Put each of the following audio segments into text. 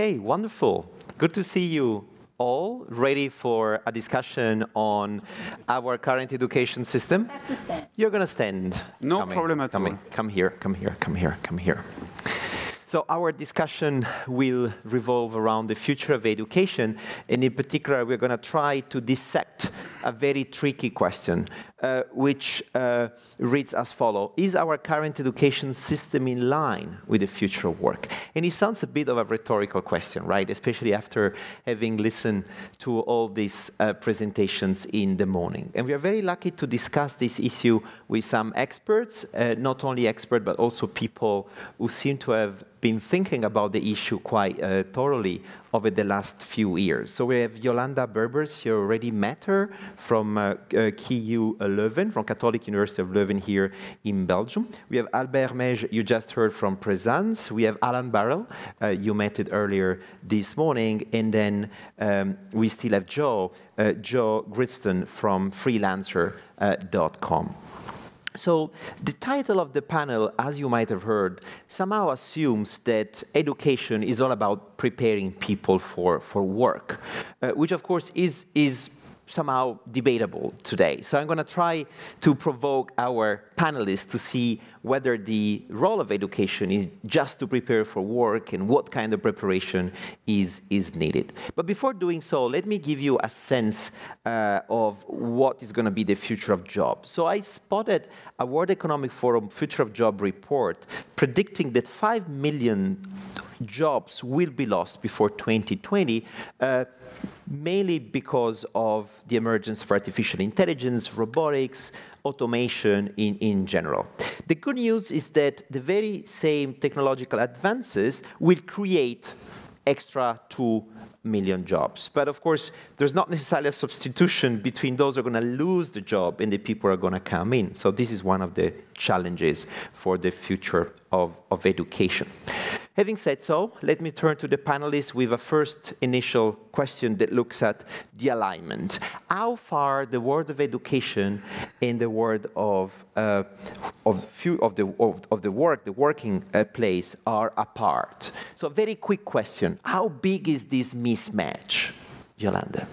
Okay, wonderful. Good to see you all ready for a discussion on our current education system. I have to stand. You're going to stand. No problem at all. Come here, come here, come here, come here. So our discussion will revolve around the future of education, and in particular, we're going to try to dissect a very tricky question, which reads as follows. Is our current education system in line with the future of work? And it sounds a bit of a rhetorical question, right? Especially after having listened to all these presentations in the morning. And we are very lucky to discuss this issue with some experts, not only experts, but also people who seem to have been thinking about the issue quite thoroughly over the last few years. So we have Yolanda Berbers, you already met her, from KU Leuven, from Catholic University of Leuven here in Belgium. We have Albert Mej, you just heard from Presence. We have Alan Barrell, you met it earlier this morning. And then we still have Joe Gridston from freelancer.com. So the title of the panel, as you might have heard, somehow assumes that education is all about preparing people for work, which of course is somehow debatable today. So I'm going to try to provoke our panelists to see whether the role of education is just to prepare for work and what kind of preparation is needed. But before doing so, let me give you a sense of what is going to be the future of jobs. So I spotted a World Economic Forum Future of Job report predicting that 5 million jobs will be lost before 2020, mainly because of the emergence of artificial intelligence, robotics, automation in general. The good news is that the very same technological advances will create extra 2 million jobs. But of course, there's not necessarily a substitution between those who are going to lose the job and the people who are going to come in. So this is one of the challenges for the future of education. Having said so, let me turn to the panelists with a first initial question that looks at the alignment. How far the world of education and the world of the working place are apart? So a very quick question. How big is this mismatch, Yolanda?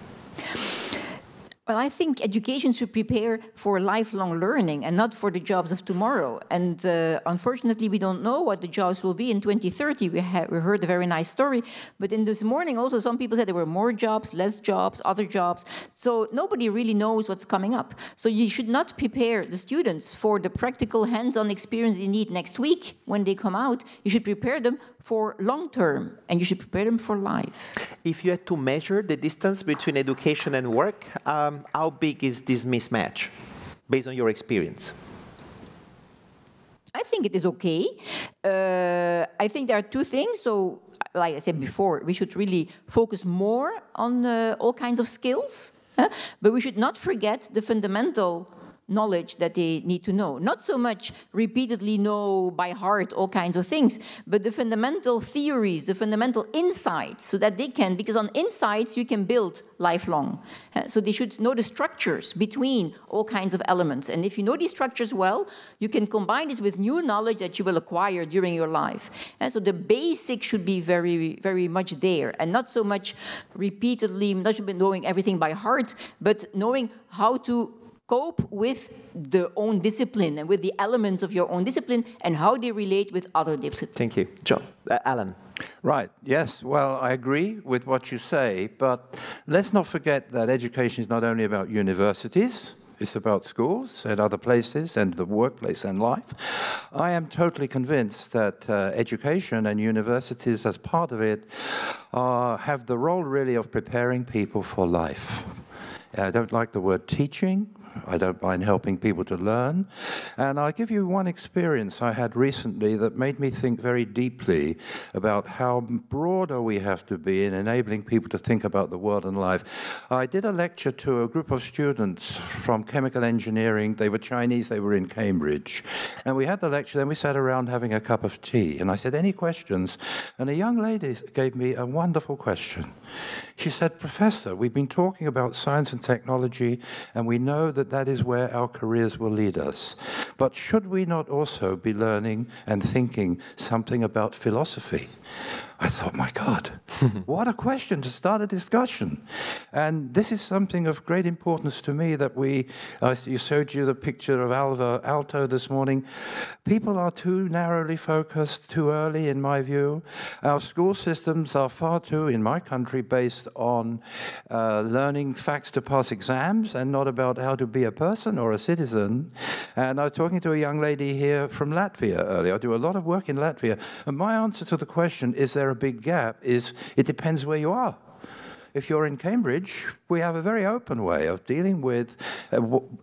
Well, I think education should prepare for lifelong learning and not for the jobs of tomorrow. And unfortunately, we don't know what the jobs will be in 2030. We heard a very nice story. But in this morning, also, some people said there were more jobs, less jobs, other jobs. So nobody really knows what's coming up. So you should not prepare the students for the practical hands-on experience they need next week when they come out. You should prepare them for long term, and you should prepare them for life. If you had to measure the distance between education and work, how big is this mismatch, based on your experience? I think it is okay. I think there are two things. So, like I said before, we should really focus more on all kinds of skills, but we should not forget the fundamental knowledge that they need to know. Not so much repeatedly know by heart all kinds of things, but the fundamental theories, the fundamental insights, so that they can, because on insights you can build lifelong. So they should know the structures between all kinds of elements. And if you know these structures well, you can combine this with new knowledge that you will acquire during your life. And so the basics should be very, very much there, and not so much repeatedly, not knowing everything by heart, but knowing how to cope with the own discipline and with the elements of your own discipline and how they relate with other disciplines. Thank you. John, Alan. Right, yes, well, I agree with what you say, but let's not forget that education is not only about universities, it's about schools and other places and the workplace and life. I am totally convinced that education and universities as part of it have the role really of preparing people for life. I don't like the word teaching. I don't mind helping people to learn. And I'll give you one experience I had recently that made me think very deeply about how broader we have to be in enabling people to think about the world and life. I did a lecture to a group of students from chemical engineering. They were Chinese, they were in Cambridge. And we had the lecture, then we sat around having a cup of tea. And I said, any questions? And a young lady gave me a wonderful question. She said, Professor, we've been talking about science and technology, and we know that that is where our careers will lead us. But should we not also be learning and thinking something about philosophy? I thought, my God, What a question to start a discussion. And this is something of great importance to me that you showed you the picture of Alto this morning. People are too narrowly focused too early, in my view. Our school systems are far too, in my country, based on learning facts to pass exams and not about how to be a person or a citizen. And I was talking to a young lady here from Latvia earlier. I do a lot of work in Latvia. And my answer to the question, is there a big gap, is it depends where you are. If you're in Cambridge, we have a very open way of dealing with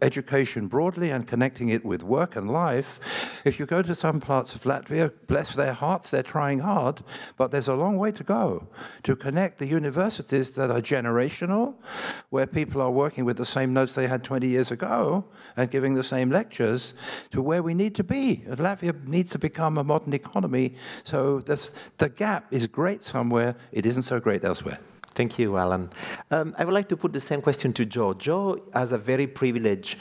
education broadly and connecting it with work and life. If you go to some parts of Latvia, bless their hearts, they're trying hard, but there's a long way to go to connect the universities that are generational, where people are working with the same notes they had 20 years ago and giving the same lectures, to where we need to be. And Latvia needs to become a modern economy, so the gap is great somewhere, it isn't so great elsewhere. Thank you, Alan. I would like to put the same question to Joe. Joe has a very privileged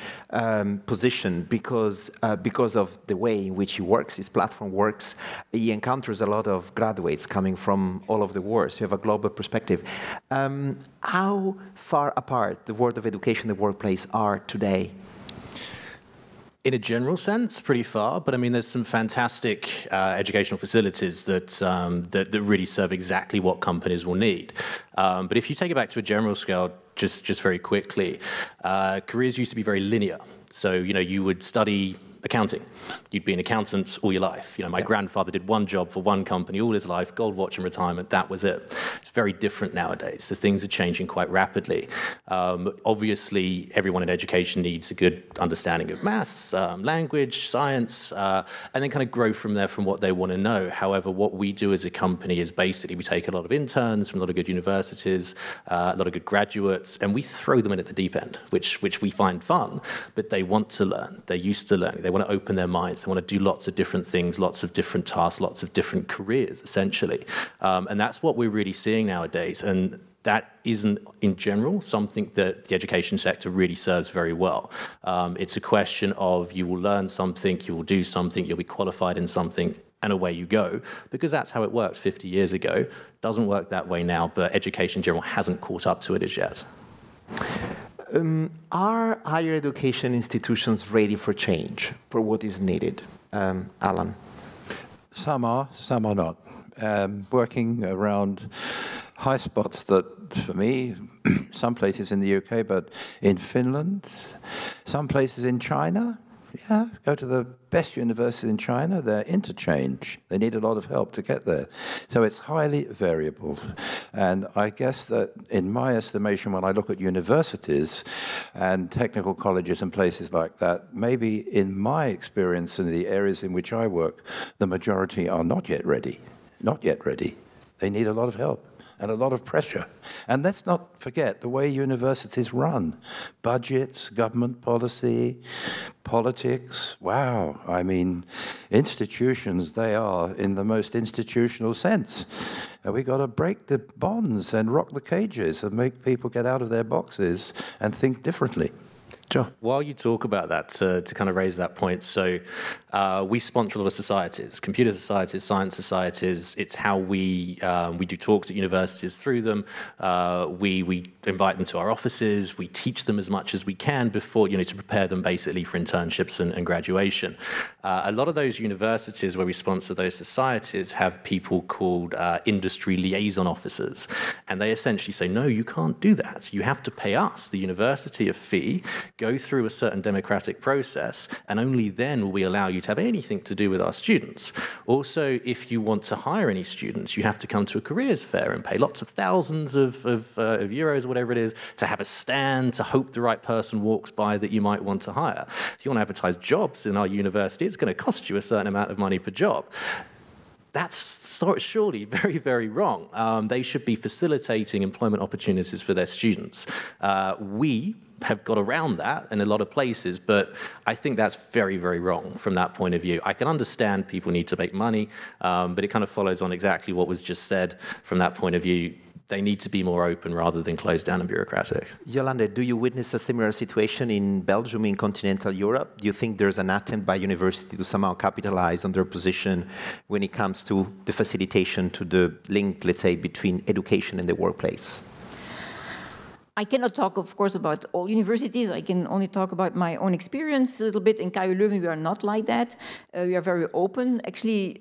position because of the way in which he works, his platform works. He encounters a lot of graduates coming from all over the world, so you have a global perspective. How far apart the world of education and the workplace are today? In a general sense, pretty far, but I mean, there's some fantastic educational facilities that really serve exactly what companies will need. But if you take it back to a general scale, just very quickly, careers used to be very linear. So, you would study accounting. You'd be an accountant all your life. My grandfather did one job for one company all his life, gold watch and retirement, that was it. It's very different nowadays. So things are changing quite rapidly. Obviously, everyone in education needs a good understanding of maths, language, science, and then kind of grow from there from what they want to know. However, what we do as a company is basically we take a lot of interns from a lot of good universities, a lot of good graduates, and we throw them in at the deep end, which we find fun, but they want to learn. They're used to learning. They want to open their minds. They want to do lots of different things, lots of different tasks, lots of different careers, essentially. And that's what we're really seeing nowadays. And that isn't, in general, something that the education sector really serves very well. It's a question of you will learn something, you will do something, you'll be qualified in something, and away you go, because that's how it worked 50 years ago. Doesn't work that way now, but education in general hasn't caught up to it as yet. Are higher education institutions ready for change, for what is needed? Alan? Some are not. Working around high spots that, for me, some places in the UK, but in Finland, some places in China. Yeah, go to the best universities in China, they're interchange. They need a lot of help to get there. So it's highly variable. And I guess that, in my estimation, when I look at universities and technical colleges and places like that, maybe in my experience in the areas in which I work, the majority are not yet ready. Not yet ready. They need a lot of help and a lot of pressure. And let's not forget the way universities run. Budgets, government policy, politics. Wow. I mean, institutions, they are in the most institutional sense. And we got to break the bonds and rock the cages and make people get out of their boxes and think differently. Joe? While you talk about that, to kind of raise that point, so we sponsor a lot of societies, computer societies, science societies. It's how we do talks at universities through them. We invite them to our offices. We teach them as much as we can before, to prepare them basically for internships and graduation. A lot of those universities where we sponsor those societies have people called industry liaison officers. And they essentially say, no, you can't do that. You have to pay us, the university, a fee, go through a certain democratic process, and only then will we allow you to have anything to do with our students. Also, if you want to hire any students, you have to come to a careers fair and pay lots of thousands of euros or whatever it is to have a stand, to hope the right person walks by that you might want to hire. If you want to advertise jobs in our university, it's going to cost you a certain amount of money per job. That's surely very, very wrong. They should be facilitating employment opportunities for their students. We have got around that in a lot of places, but I think that's very, very wrong from that point of view. I can understand people need to make money, but it kind of follows on exactly what was just said from that point of view. they need to be more open rather than closed down and bureaucratic. Yolande, do you witness a similar situation in Belgium, in continental Europe? Do you think there's an attempt by university to somehow capitalize on their position when it comes to the facilitation, to the link, let's say, between education and the workplace? I cannot talk, of course, about all universities. I can only talk about my own experience a little bit. In KU Leuven, we are not like that. We are very open. Actually,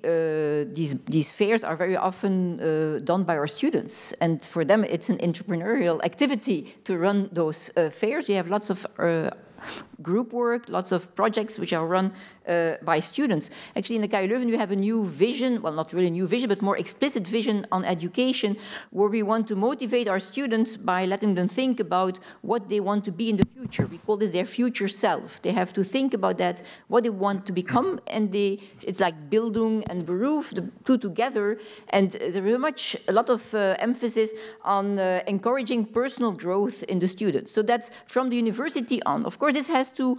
these fairs are very often done by our students. And for them, it's an entrepreneurial activity to run those fairs. We have lots of group work, lots of projects which are run by students. Actually, in the KU Leuven, we have a new vision, well, not really a new vision, but more explicit vision on education, where we want to motivate our students by letting them think about what they want to be in the future. We call this their future self. They have to think about that, what they want to become, and it's like Bildung and Beruf, the two together, and there is a lot of emphasis on encouraging personal growth in the students. So that's from the university on. Of course, this has to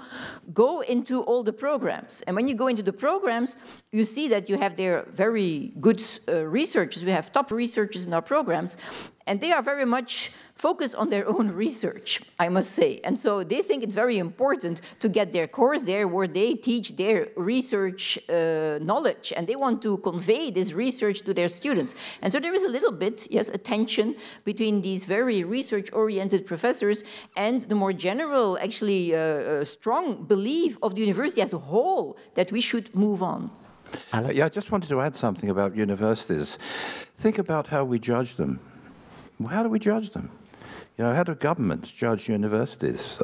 go into all the programs. And when you go into the programs, you see that you have there very good researchers. We have top researchers in our programs, and they are very much focused on their own research, I must say. And so they think it's very important to get their course there where they teach their research knowledge, and they want to convey this research to their students. And so there is a little bit, yes, a tension between these very research-oriented professors and the more general, actually strong belief of the university as a whole that we should move on. Yeah, I just wanted to add something about universities. Think about how we judge them. How do we judge them? You know, how do governments judge universities?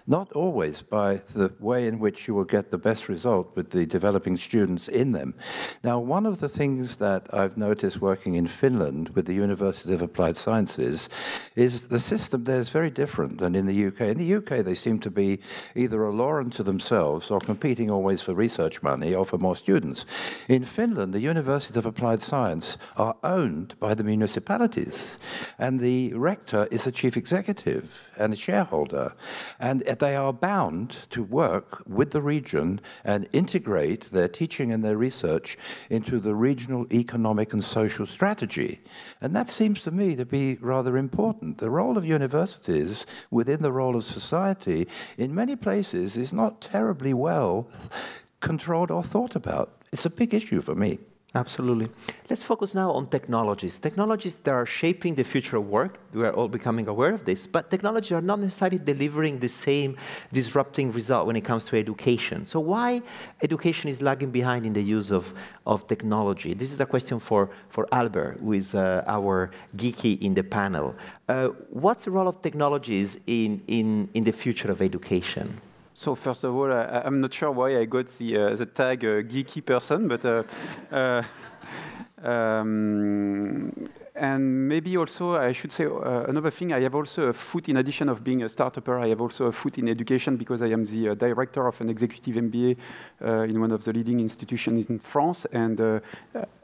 Not always by the way in which you will get the best result with the developing students in them. Now, one of the things that I've noticed working in Finland with the University of Applied Sciences is the system there is very different than in the UK. In the UK, they seem to be either a law unto themselves or competing always for research money or for more students. In Finland, the University of Applied Science are owned by the municipalities, and the rector is the chief executive and a shareholder, and they are bound to work with the region and integrate their teaching and their research into the regional economic and social strategy. And that seems to me to be rather important. The role of universities within the role of society in many places is not terribly well controlled or thought about. It's a big issue for me. Absolutely. Let's focus now on technologies. Technologies that are shaping the future of work. We are all becoming aware of this, but technologies are not necessarily delivering the same disrupting result when it comes to education. So why education is lagging behind in the use of technology? This is a question for Albert, who is our geeky in the panel. What's the role of technologies in the future of education? So first of all, I'm not sure why I got the tag geeky person, but and maybe also I should say another thing. I have also a foot, in addition of being a startupper, I have also a foot in education because I am the director of an executive MBA in one of the leading institutions in France. And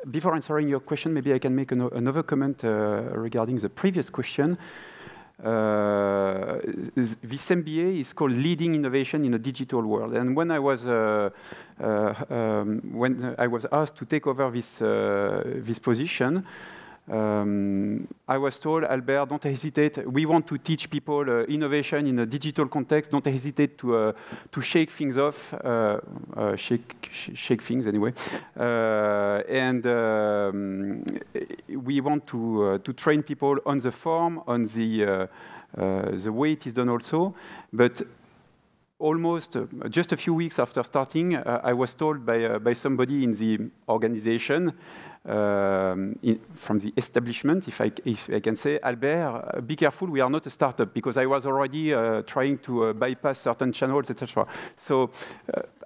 before answering your question, maybe I can make another comment regarding the previous question. This MBA is called Leading Innovation in a Digital World. And when I was asked to take over this position, I was told, Albert, don't hesitate. We want to teach people innovation in a digital context. Don't hesitate to shake things off, shake things anyway. And we want to train people on the form, on the way it is done also. But almost just a few weeks after starting, I was told by somebody in the organization, from the establishment, if I can say, Albert, be careful, we are not a startup, because I was already trying to bypass certain channels, etc. So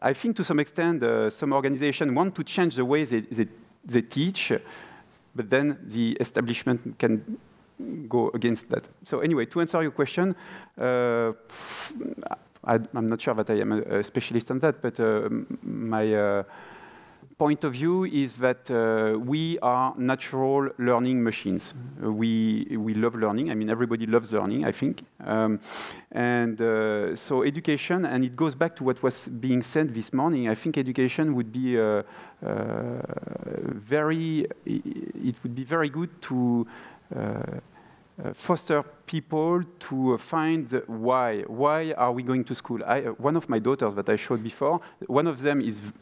I think to some extent, some organizations want to change the way they teach, but then the establishment can go against that. So anyway, to answer your question, I'm not sure that I am a specialist on that, but my point of view is that we are natural learning machines. We love learning. I mean, everybody loves learning, I think. So education, and it goes back to what was being said this morning, I think education would be it would be very good to foster people to find the why. Why are we going to school? One of my daughters that I showed before, one of them is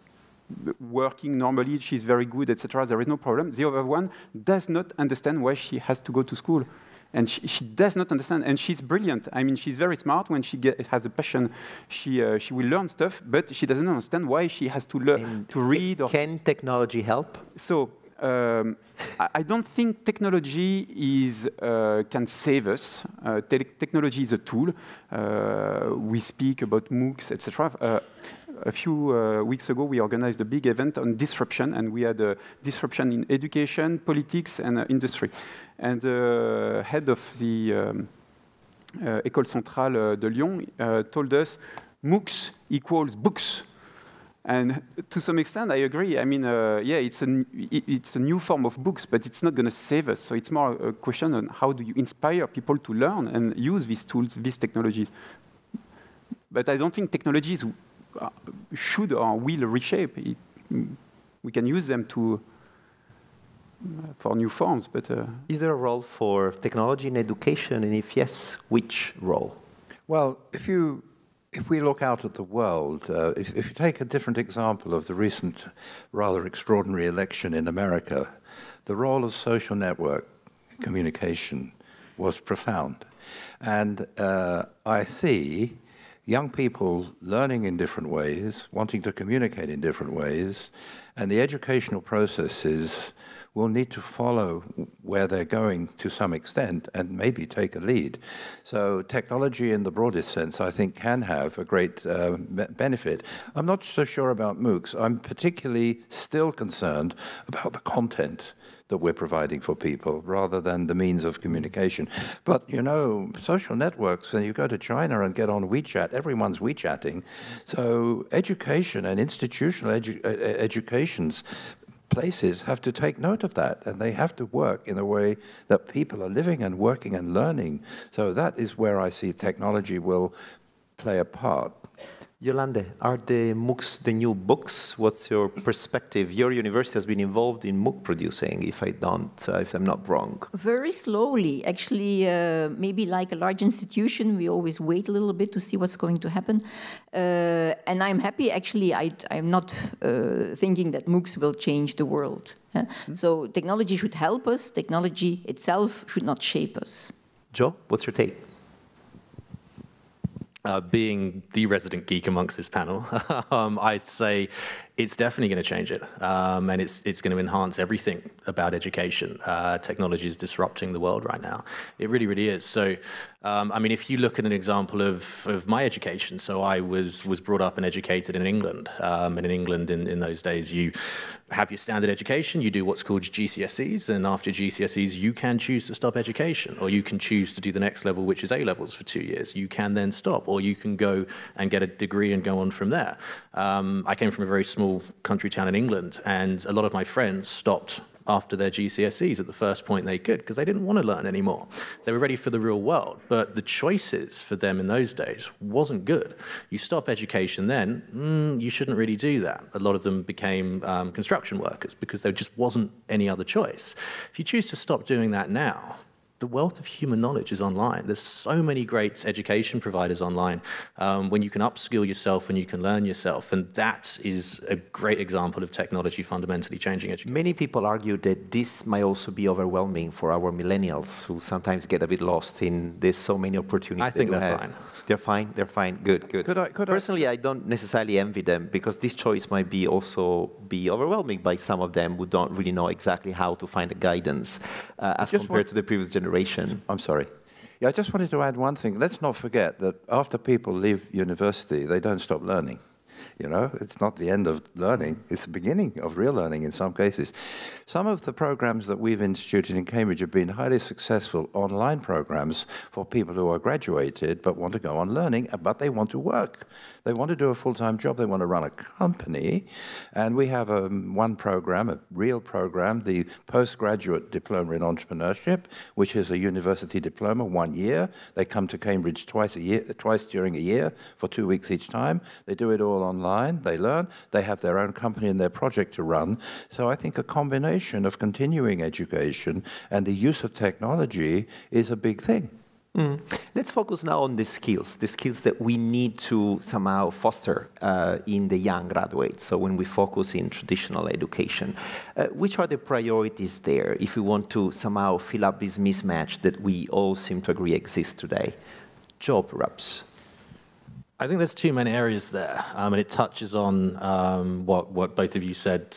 working normally, she's very good, etc. There is no problem. The other one does not understand why she has to go to school. And she does not understand, and she's brilliant. I mean, she's very smart. When she has a passion, she will learn stuff, but she doesn't understand why she has to learn to read. Can technology help? So I don't think technology can save us. Technology is a tool. We speak about MOOCs, etc. A few weeks ago, we organized a big event on disruption, and we had a disruption in education, politics, and industry. And the head of the École Centrale de Lyon told us, MOOCs equals books. And to some extent, I agree. I mean, yeah, it's a new form of books, but it's not going to save us. So it's more a question on how do you inspire people to learn and use these tools, these technologies. But I don't think technologies should or will reshape it. We can use them for new forms, but... Is there a role for technology in education, and if yes, which role? Well, if we look out at the world, if you take a different example of the recent rather extraordinary election in America, the role of social network communication was profound. And I see young people learning in different ways, wanting to communicate in different ways, and the educational processes will need to follow where they're going to some extent and maybe take a lead. So technology in the broadest sense, I think, can have a great benefit. I'm not so sure about MOOCs. I'm particularly still concerned about the content that we're providing for people rather than the means of communication. But, you know, social networks, and you go to China and get on WeChat, everyone's WeChatting. So education and institutional education's places have to take note of that, and they have to work in a way that people are living and working and learning. So that is where I see technology will play a part. Yolande, are the MOOCs the new books? What's your perspective? Your university has been involved in MOOC producing, if I'm not wrong. Very slowly. Actually, maybe like a large institution, we always wait a little bit to see what's going to happen. And I'm happy, actually, I'm not thinking that MOOCs will change the world. So technology should help us. Technology itself should not shape us. Joe, what's your take? Being the resident geek amongst this panel, I'd say it's definitely going to change it, and it's going to enhance everything about education. Technology is disrupting the world right now. It really, really is. So, I mean, if you look at an example of my education, so I was brought up and educated in England, and in England in those days, you have your standard education, you do what's called GCSEs, and after GCSEs, you can choose to stop education, or you can choose to do the next level, which is A-levels for 2 years. You can then stop, or you can go and get a degree and go on from there. I came from a very small country town in England, and a lot of my friends stopped after their GCSEs at the first point they could, because they didn't want to learn anymore. They were ready for the real world, but the choices for them in those days wasn't good. You stop education then, you shouldn't really do that. A lot of them became construction workers because there just wasn't any other choice. If you choose to stop doing that now, the wealth of human knowledge is online. There's so many great education providers online when you can upskill yourself and you can learn yourself. And that is a great example of technology fundamentally changing education. Many people argue that this might also be overwhelming for our millennials who sometimes get a bit lost in there's so many opportunities. I think they're fine. They're fine? They're fine. Good, good. Personally, I don't necessarily envy them because this choice might be also be overwhelming by some of them who don't really know exactly how to find a guidance as compared to the previous generation. I'm sorry. Yeah, I just wanted to add one thing. Let's not forget that after people leave university, they don't stop learning. You know, it's not the end of learning. It's the beginning of real learning in some cases. Some of the programs that we've instituted in Cambridge have been highly successful online programs for people who are graduated but want to go on learning, but they want to work. They want to do a full-time job. They want to run a company. And we have one program, a real program, the postgraduate diploma in entrepreneurship, which is a university diploma, 1 year. They come to Cambridge twice during a year for 2 weeks each time. They do it all online, they learn, they have their own company and their project to run. So I think a combination of continuing education and the use of technology is a big thing. Let's focus now on the skills that we need to somehow foster in the young graduates. So when we focus in traditional education, which are the priorities there if we want to somehow fill up this mismatch that we all seem to agree exists today? Joe, perhaps. I think there's two main areas there, and it touches on what both of you said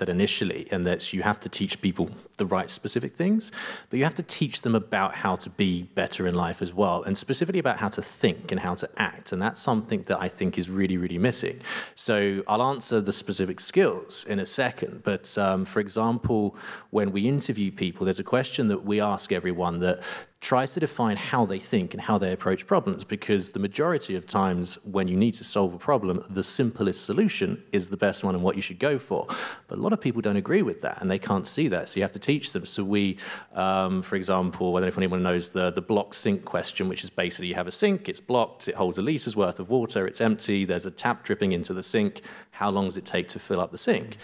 initially, and that you have to teach people the right specific things, but you have to teach them about how to be better in life as well, and specifically about how to think and how to act, and that's something that I think is really, really missing. So I'll answer the specific skills in a second, but for example, when we interview people, there's a question that we ask everyone that tries to define how they think and how they approach problems, because the majority of times when you need to solve a problem, the simplest solution is the best one and what you should go for. But a lot of people don't agree with that and they can't see that, so you have to teach them. So we, for example, I don't know if anyone knows the block sink question, which is basically you have a sink, it's blocked, it holds a litres worth of water, it's empty, there's a tap dripping into the sink, how long does it take to fill up the sink?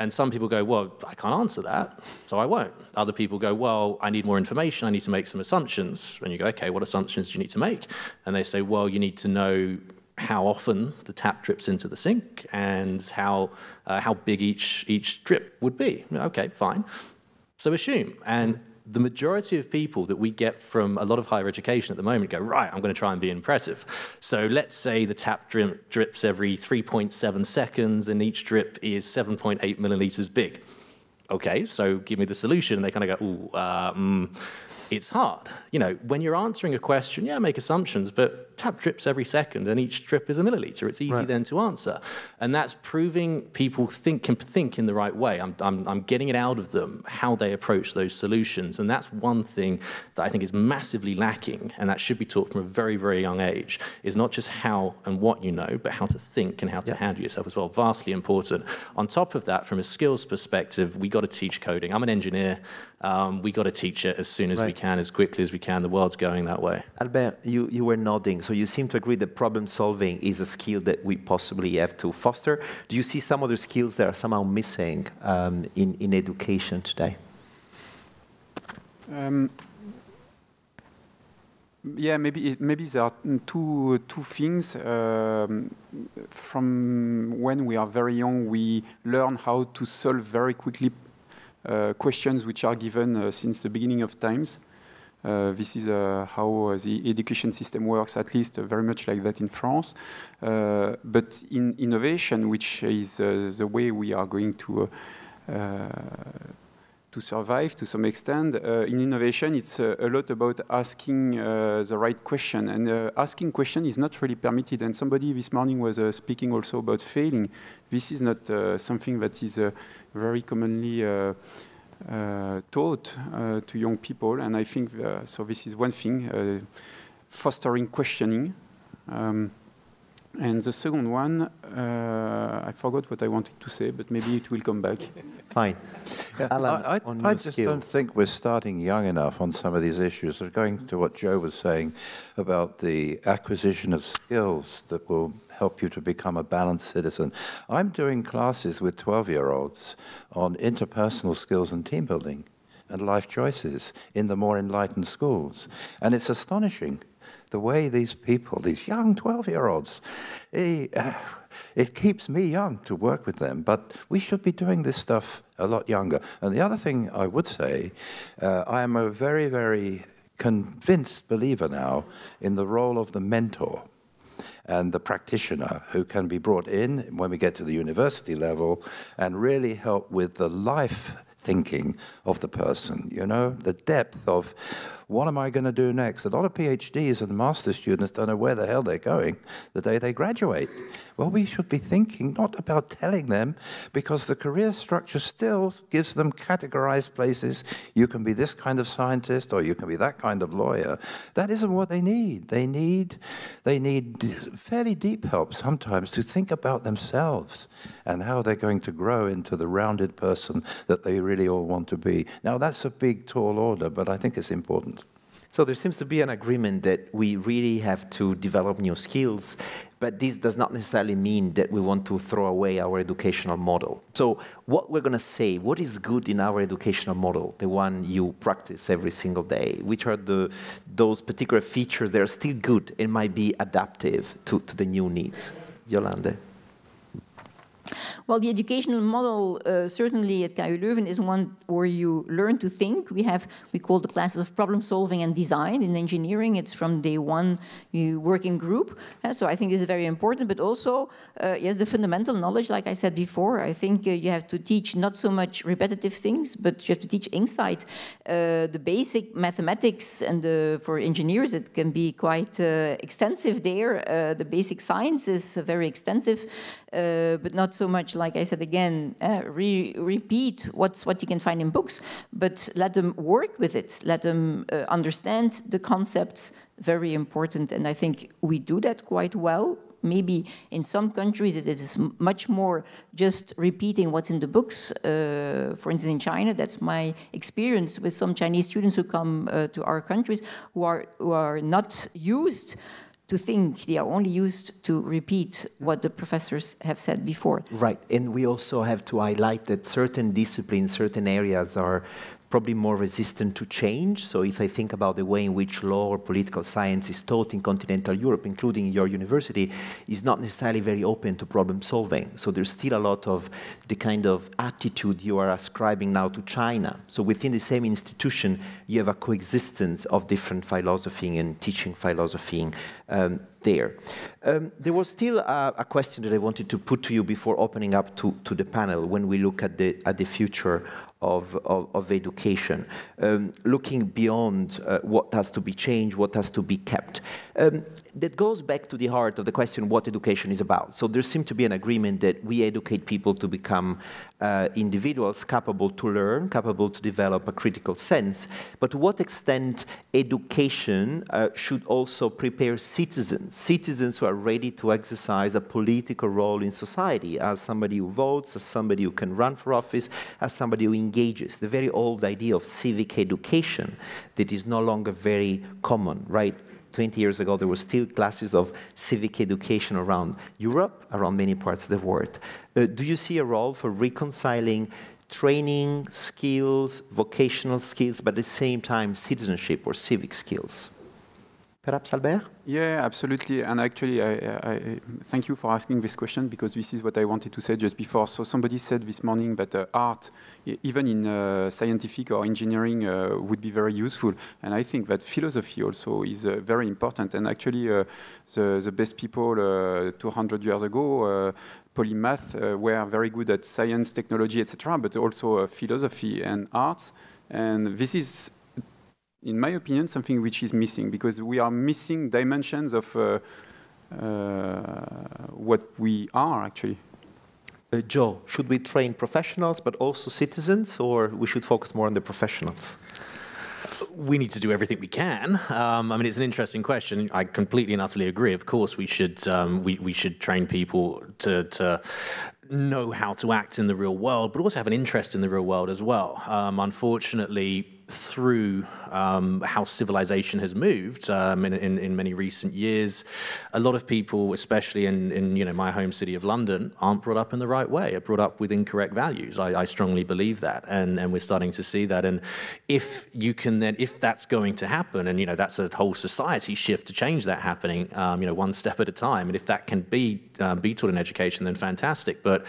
And some people go, well, I can't answer that, so I won't. Other people go, well, I need more information, I need to make some assumptions. And you go, okay, what assumptions do you need to make? And they say, well, you need to know how often the tap drips into the sink and how big each drip would be. Okay, fine. So assume. And the majority of people that we get from a lot of higher education at the moment go, right, I'm going to try and be impressive. So let's say the tap drips every 3.7 seconds and each drip is 7.8 milliliters big. Okay, so give me the solution. And they kind of go, ooh, it's hard. You know, when you're answering a question, yeah, make assumptions, but tap drips every second and each drip is a milliliter. It's easy then to answer. And that's proving people can think in the right way. I'm getting it out of them, how they approach those solutions. And that's one thing that I think is massively lacking, and that should be taught from a very, very young age, is not just how and what you know, but how to think and how to handle yourself as well. Vastly important. On top of that, from a skills perspective, we got to teach coding. I'm an engineer. We got to teach it as soon as we can, as quickly as we can. The world's going that way. Albert, you were nodding, so you seem to agree that problem solving is a skill that we possibly have to foster. Do you see some other skills that are somehow missing in education today? Yeah, maybe there are two things. From when we are very young, we learn how to solve very quickly questions which are given since the beginning of times. This is how the education system works, at least very much like that in France. But in innovation, which is the way we are going to survive to some extent, in innovation, it's a lot about asking the right question. And asking question is not really permitted. And somebody this morning was speaking also about failing. This is not something that is very commonly taught to young people, and I think so. This is one thing, fostering questioning, and the second one, I forgot what I wanted to say, but maybe it will come back. Fine. Alan, I just don't think we're starting young enough on some of these issues. So going to what Joe was saying about the acquisition of skills that will help you to become a balanced citizen. I'm doing classes with 12-year-olds on interpersonal skills and team building and life choices in the more enlightened schools. And it's astonishing the way these people, these young 12-year-olds, it keeps me young to work with them, but we should be doing this stuff a lot younger. And the other thing I would say, I am a very, very convinced believer now in the role of the mentor and the practitioner who can be brought in when we get to the university level and really help with the life thinking of the person, you know, the depth of what am I going to do next? A lot of PhDs and master's students don't know where the hell they're going the day they graduate. Well, we should be thinking not about telling them, because the career structure still gives them categorized places. You can be this kind of scientist or you can be that kind of lawyer. That isn't what they need. They need fairly deep help sometimes to think about themselves and how they're going to grow into the rounded person that they really all want to be. Now, that's a big, tall order, but I think it's important. So there seems to be an agreement that we really have to develop new skills, but this does not necessarily mean that we want to throw away our educational model. So what we're going to say, what is good in our educational model, the one you practice every single day? Which are those particular features that are still good and might be adaptive to the new needs? Jolande. Well, the educational model, certainly at KU Leuven, is one where you learn to think. We call the classes of problem solving and design. In engineering, it's from day one, you work in group. So I think this is very important, but also, yes, the fundamental knowledge, like I said before, I think you have to teach not so much repetitive things, but you have to teach insight. The basic mathematics, and for engineers, it can be quite extensive there. The basic science is very extensive, but not so much, like I said again, repeat what you can find in books, but let them work with it, let them understand the concepts, very important, and I think we do that quite well. Maybe in some countries it is much more just repeating what's in the books. For instance, in China, that's my experience with some Chinese students who come to our countries who are not used to think. They are only used to repeat what the professors have said before. Right, and we also have to highlight that certain disciplines, certain areas are probably more resistant to change. So if I think about the way in which law or political science is taught in continental Europe, including your university, is not necessarily very open to problem solving. So there's still a lot of the kind of attitude you are ascribing now to China. So within the same institution, you have a coexistence of different philosophy and teaching philosophy there. There was still a question that I wanted to put to you before opening up to the panel when we look at the future of education, looking beyond what has to be changed, what has to be kept. That goes back to the heart of the question what education is about. So there seems to be an agreement that we educate people to become individuals capable to learn, capable to develop a critical sense, but to what extent education should also prepare citizens who are ready to exercise a political role in society, as somebody who votes, as somebody who can run for office, as somebody who engages. The very old idea of civic education that is no longer very common, right? 20 years ago, there were still classes of civic education around Europe, around many parts of the world. Do you see a role for reconciling training skills, vocational skills, but at the same time citizenship or civic skills? Perhaps Albert? Yeah, absolutely. And actually, I thank you for asking this question, because this is what I wanted to say just before. So somebody said this morning that art, even in scientific or engineering, would be very useful. And I think that philosophy also is very important. And actually, the best people 200 years ago, polymath, were very good at science, technology, etc., but also philosophy and arts. And this is, in my opinion, something which is missing, because we are missing dimensions of what we are actually. Joe, should we train professionals but also citizens, or we should focus more on the professionals? We need to do everything we can. I mean, it's an interesting question. I completely and utterly agree. Of course, we should train people to know how to act in the real world, but also have an interest in the real world as well. Unfortunately, through how civilization has moved in many recent years, a lot of people, especially in my home city of London, aren't brought up in the right way, are brought up with incorrect values. I strongly believe that, and we're starting to see that. And if that's going to happen, and that's a whole society shift to change that happening, one step at a time. And if that can be taught in education, then fantastic. But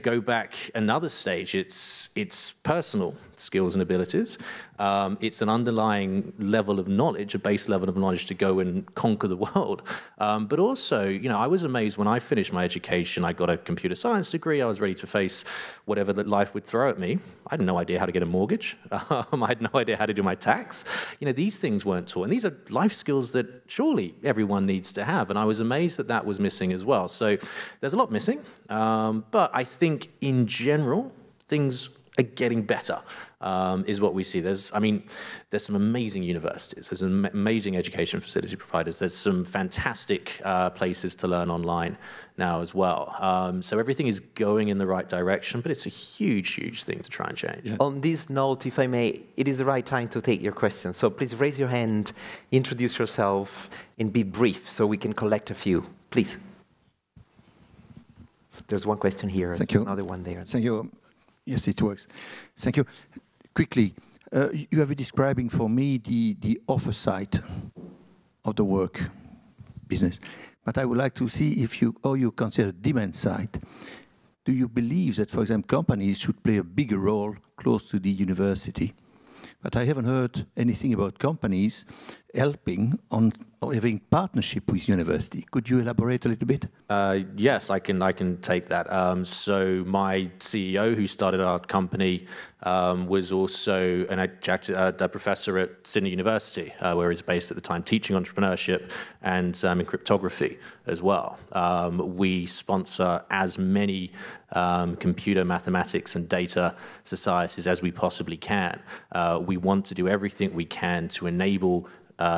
go back another stage. It's personal skills and abilities. It's an underlying level of knowledge, a base level of knowledge to go and conquer the world. But also, I was amazed when I finished my education. I got a computer science degree. I was ready to face whatever that life would throw at me. I had no idea how to get a mortgage. I had no idea how to do my tax. These things weren't taught. And these are life skills that surely everyone needs to have. And I was amazed that that was missing as well. So there's a lot missing. But I think in general, things are getting better, is what we see. There's some amazing universities, there's some amazing education facility providers, there's some fantastic places to learn online now as well. So everything is going in the right direction, but it's a huge, huge thing to try and change. Yeah. On this note, if I may, it is the right time to take your questions. So please raise your hand, introduce yourself, and be brief so we can collect a few. Please. So there's one question here, Thank you. Another one there. Thank you. Yes, it works. Thank you. Quickly, you have been describing for me the offer side of the work business, but I would like to see how you consider demand side. Do you believe that, for example, companies should play a bigger role close to the university? But I haven't heard anything about companies helping on or having partnership with university. Could you elaborate a little bit? Yes, I can take that. So my CEO, who started our company, was also a professor at Sydney University, where he's based at the time, teaching entrepreneurship and in cryptography as well. We sponsor as many computer mathematics and data societies as we possibly can. We want to do everything we can to enable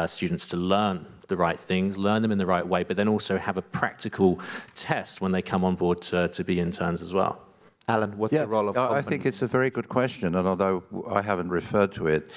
students to learn the right things, learn them in the right way, but then also have a practical test when they come on board to be interns as well. Alan, what's the role of companies? I think it's a very good question, and although I haven't referred to it,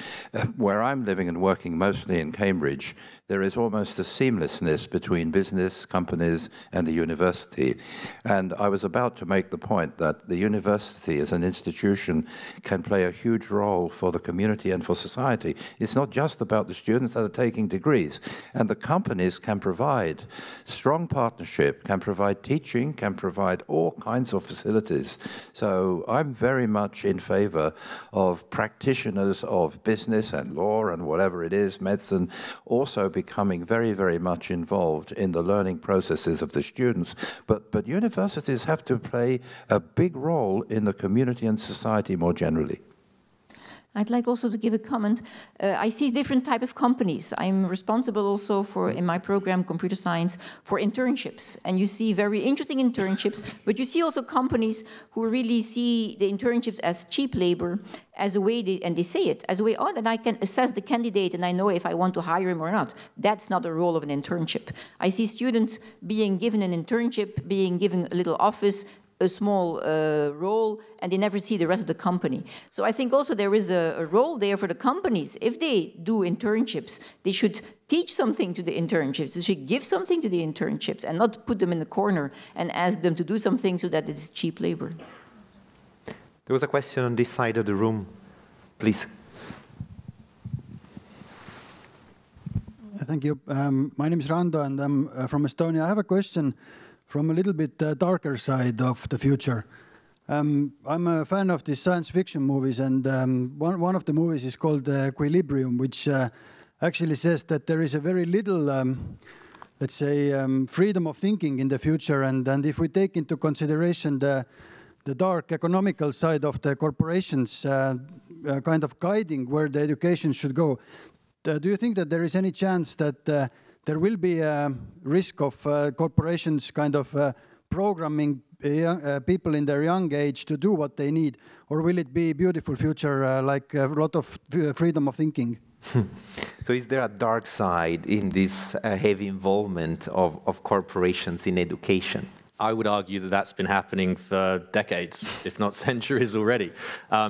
where I'm living and working mostly in Cambridge, there is almost a seamlessness between business, companies, and the university. And I was about to make the point that the university as an institution can play a huge role for the community and for society. It's not just about the students that are taking degrees. And the companies can provide strong partnership, can provide teaching, can provide all kinds of facilities. So I'm very much in favor of practitioners of business and law and whatever it is, medicine, also becoming very, very much involved in the learning processes of the students. But universities have to play a big role in the community and society more generally. I'd like also to give a comment. I see different type of companies. I'm responsible also for, in my program, computer science, for internships. And you see very interesting internships, but you see also companies who really see the internships as cheap labor, as a way, and they say it, as a way, oh, then I can assess the candidate and I know if I want to hire him or not. That's not the role of an internship. I see students being given an internship, being given a little office, a small role, and they never see the rest of the company. So I think also there is a role there for the companies. If they do internships, they should teach something to the internships. They should give something to the internships and not put them in the corner and ask them to do something so that it's cheap labor. There was a question on this side of the room. Please. Thank you. My name is Rando, and I'm from Estonia. I have a question from a little bit darker side of the future. I'm a fan of these science fiction movies, and one of the movies is called Equilibrium, which actually says that there is a very little, let's say, freedom of thinking in the future, and if we take into consideration the dark economical side of the corporations kind of guiding where the education should go, do you think that there is any chance that there will be a risk of corporations kind of programming people in their young age to do what they need? Or will it be a beautiful future, like a lot of freedom of thinking? So is there a dark side in this heavy involvement of corporations in education? I would argue that that's been happening for decades, if not centuries already.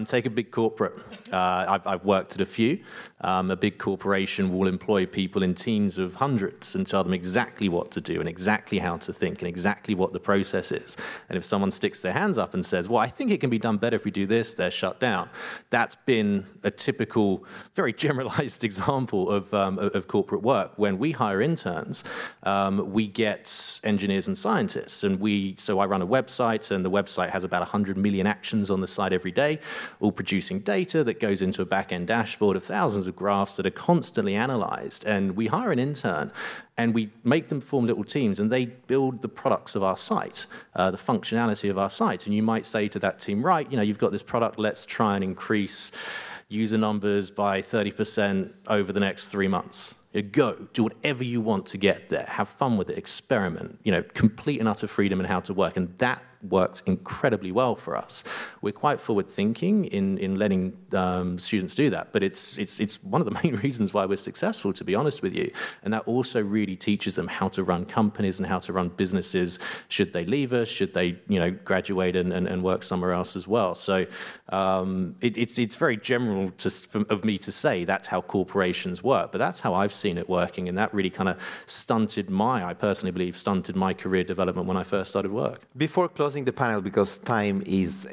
Take a big corporate. I've worked at a few. A big corporation will employ people in teams of hundreds and tell them exactly what to do and exactly how to think and exactly what the process is. And if someone sticks their hands up and says, well, I think it can be done better if we do this, they're shut down. That's been a typical, very generalized example of corporate work. When we hire interns, we get engineers and scientists. And so I run a website, and the website has about 100 million actions on the site every day, all producing data that goes into a back-end dashboard of thousands of graphs that are constantly analyzed. And we hire an intern, and we make them form little teams, and they build the products of our site, the functionality of our site. And you might say to that team, right, you've got this product, let's try and increase user numbers by 30% over the next 3 months. Go, do whatever you want to get there, have fun with it, experiment, complete and utter freedom in how to work. And that works incredibly well for us. We're quite forward-thinking in letting students do that, but it's one of the main reasons why we're successful, to be honest with you. And that also really teaches them how to run companies and how to run businesses. Should they leave us? Should they, graduate and work somewhere else as well? So it's very general of me to say that's how corporations work, but that's how I've seen it working, and that really kind of I personally believe, stunted my career development when I first started work. Before closing the panel, because time is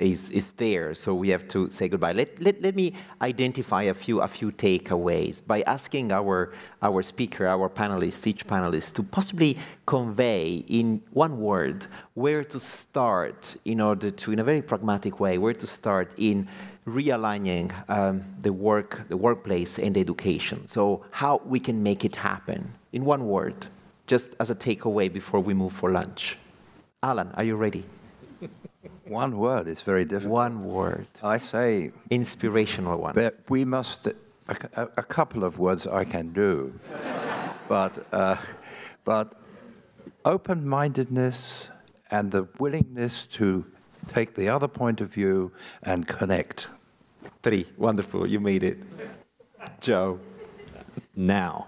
there, so we have to say goodbye. Let me identify a few takeaways by asking our speaker, our panelists, each panelist, to possibly convey in one word where to start in order to, in a very pragmatic way, where to start in realigning the workplace and education. So how we can make it happen in one word, just as a takeaway before we move for lunch. Alan, are you ready? One word is very difficult. One word. I say... Inspirational one. But we must... A couple of words I can do. But open-mindedness and the willingness to take the other point of view and connect. 3. Wonderful. You made it. Joe. Now.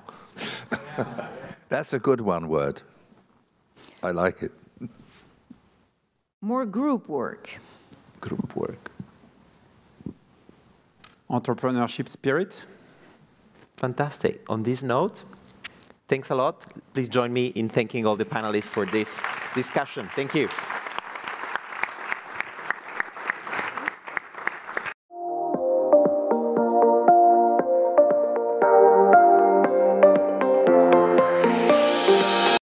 That's a good one word. I like it. More group work. Group work. Entrepreneurship spirit. Fantastic. On this note, thanks a lot. Please join me in thanking all the panelists for this discussion. Thank you.